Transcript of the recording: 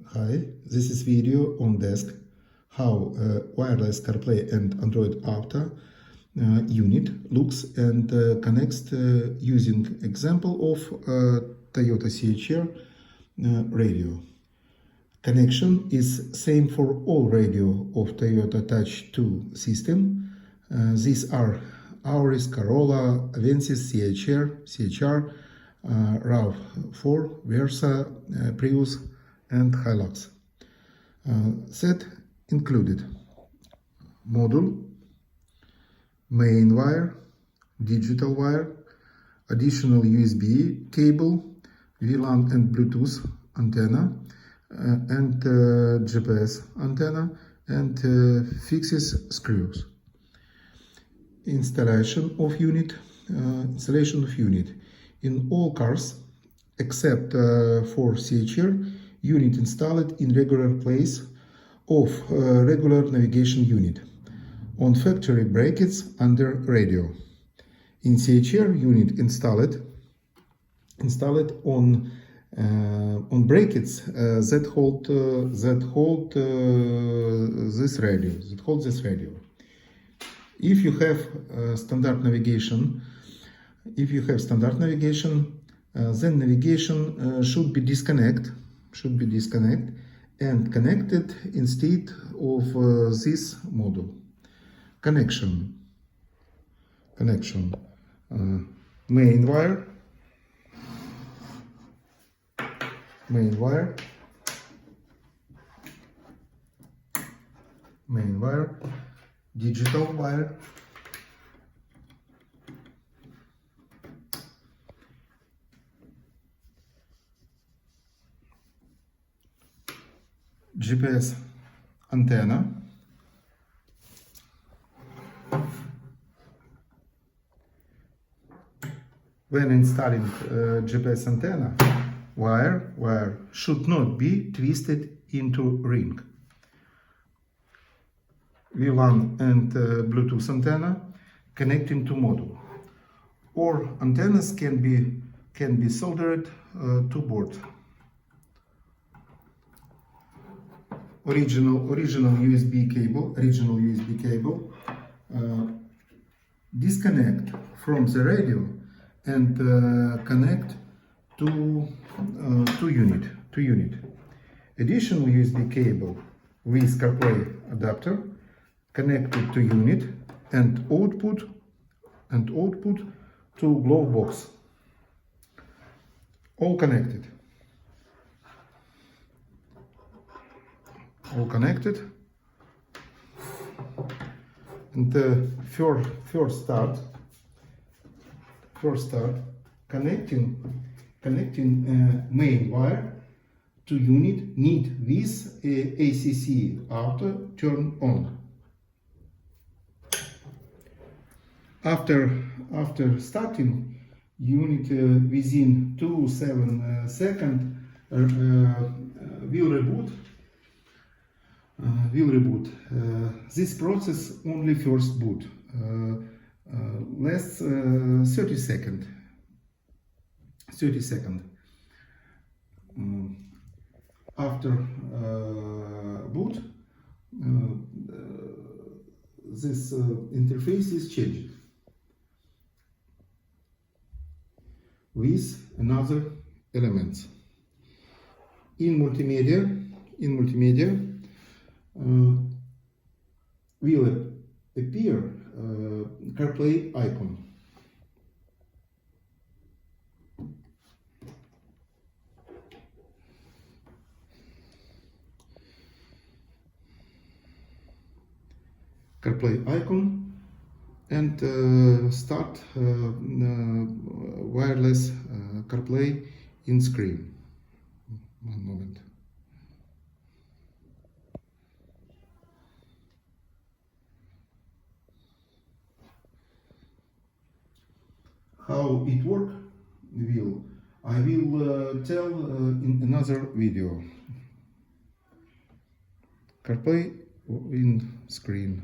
Hi, this is video on desk how wireless CarPlay and Android Auto unit looks and connects using example of Toyota CHR radio. Connection is same for all radio of Toyota Touch 2 system. These are Auris, Corolla, Avensis, CHR, RAV4, Versa, Prius and Hilux. Set included module, main wire, digital wire, additional USB cable, VLAN and Bluetooth antenna, and GPS antenna, and fixes screws. Installation of unit. In all cars except for CHR, unit installed in regular place of regular navigation unit on factory brackets under radio. In CHR, unit installed on brackets that hold this radio. If you have standard navigation, then navigation should be disconnected and connected instead of this module. Connection. Main wire, digital wire, GPS antenna, when installing GPS antenna, wire should not be twisted into ring. VLAN and Bluetooth antenna connecting to module, or antennas can be soldered to board. Original USB cable, disconnect from the radio and connect to unit. Additional USB cable with CarPlay adapter connected to unit and output to glove box. All connected. And first start connecting main wire to unit need with ACC auto turn on. After starting unit within 2-7 seconds will reboot. This process only first boot, less 30 seconds. After boot, this interface is changed with another elements. In multimedia will appear CarPlay icon. And start wireless CarPlay in screen. One moment. How it works, I will tell in another video. CarPlay in screen.